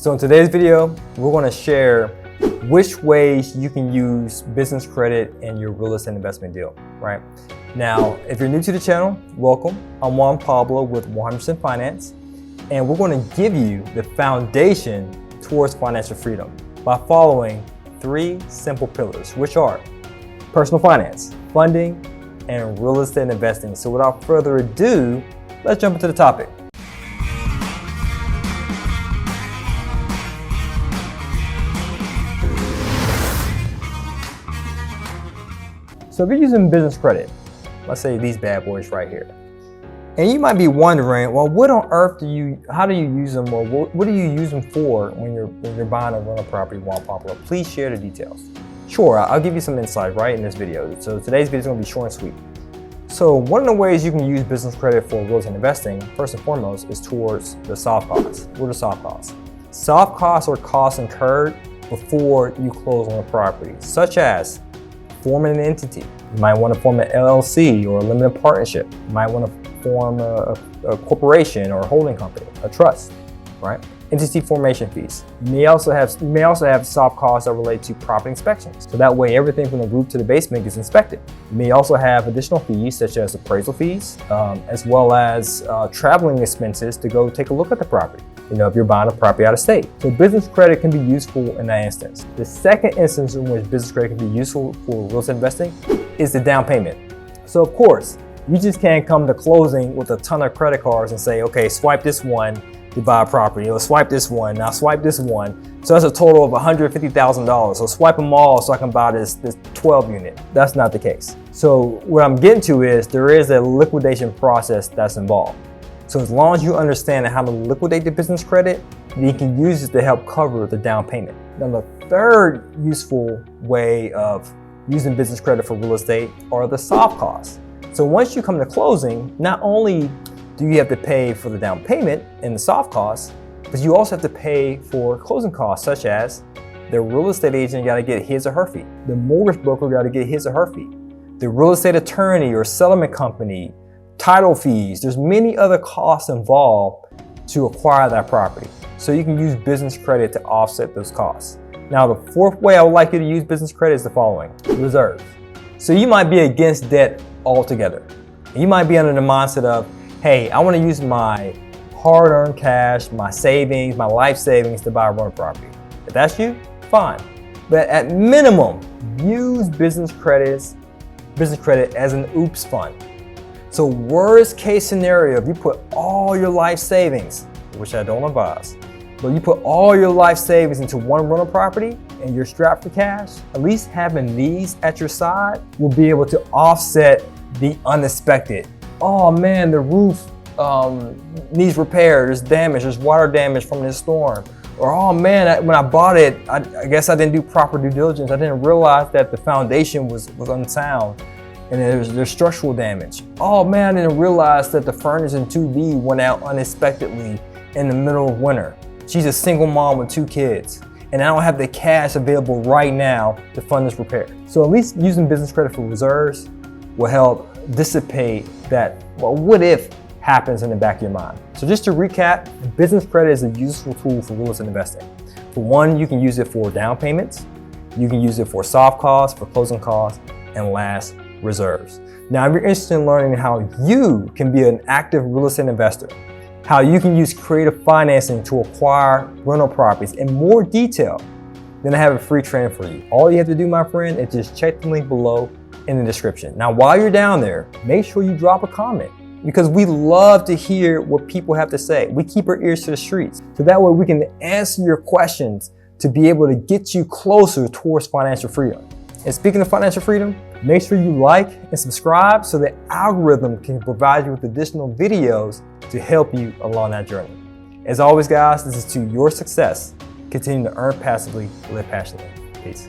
So in today's video, we're going to share which ways you can use business credit in your real estate investment deal, right? Now, if you're new to the channel, welcome. I'm Juan Pablo with 100% Finance, and we're going to give you the foundation towards financial freedom by following three simple pillars, which are personal finance, funding, and real estate investing. So without further ado, let's jump into the topic. So if you're using business credit, let's say these bad boys right here, and you might be wondering, well, what on earth how do you use them, or what do you use them for when you're buying a rental property, Juan Pablo? Please share the details. Sure, I'll give you some insight right in this video. So today's video is going to be short and sweet. So one of the ways you can use business credit for real estate investing, first and foremost, is towards the soft costs. What are soft costs? Soft costs are costs incurred before you close on a property, such as forming an entity. You might want to form an LLC or a limited partnership. You might want to form a corporation or a holding company, a trust, right? Entity formation fees. You may also have soft costs that relate to property inspections. So that way everything from the roof to the basement gets inspected. You may also have additional fees such as appraisal fees, as well as traveling expenses to go take a look at the property. You know, if you're buying a property out of state. So business credit can be useful in that instance. The second instance in which business credit can be useful for real estate investing is the down payment. So of course, you just can't come to closing with a ton of credit cards and say, okay, swipe this one to buy a property, or swipe this one, now swipe this one. So that's a total of $150,000. So swipe them all so I can buy this 12 unit. That's not the case. So what I'm getting to is there is a liquidation process that's involved. So as long as you understand how to liquidate the business credit, you can use it to help cover the down payment. Now the third useful way of using business credit for real estate are the soft costs. So once you come to closing, not only do you have to pay for the down payment and the soft costs, but you also have to pay for closing costs, such as the real estate agent got to get his or her fee. The mortgage broker got to get his or her fee. The real estate attorney or settlement company, title fees. There's many other costs involved to acquire that property. So you can use business credit to offset those costs. Now, the fourth way I would like you to use business credit is the following: reserves. So you might be against debt altogether. You might be under the mindset of, hey, I want to use my hard-earned cash, my savings, my life savings to buy a rental property. If that's you, fine. But at minimum, use business credit as an oops fund. So worst case scenario, if you put all your life savings, which I don't advise, but you put all your life savings into one rental property and you're strapped for cash, at least having these at your side will be able to offset the unexpected. Oh man, the roof needs repair, there's damage, there's water damage from this storm. Or oh man, when I bought it, I guess I didn't do proper due diligence. I didn't realize that the foundation was unsound. And there's structural damage. Oh man, I didn't realize that the furnace in 2B went out unexpectedly in the middle of winter. She's a single mom with 2 kids, and I don't have the cash available right now to fund this repair. So at least using business credit for reserves will help dissipate that, well, what if happens in the back of your mind. So just to recap, business credit is a useful tool for real estate investing. For one, you can use it for down payments, you can use it for soft costs, for closing costs, and last, reserves. Now, if you're interested in learning how you can be an active real estate investor, how you can use creative financing to acquire rental properties in more detail, then I have a free training for you. All you have to do, my friend, is just check the link below in the description. Now, while you're down there, make sure you drop a comment, because we love to hear what people have to say. We keep our ears to the streets, so that way we can answer your questions to be able to get you closer towards financial freedom. And speaking of financial freedom, make sure you like and subscribe so the algorithm can provide you with additional videos to help you along that journey. As always, guys, this is to your success. Continue to earn passively, live passionately. Peace.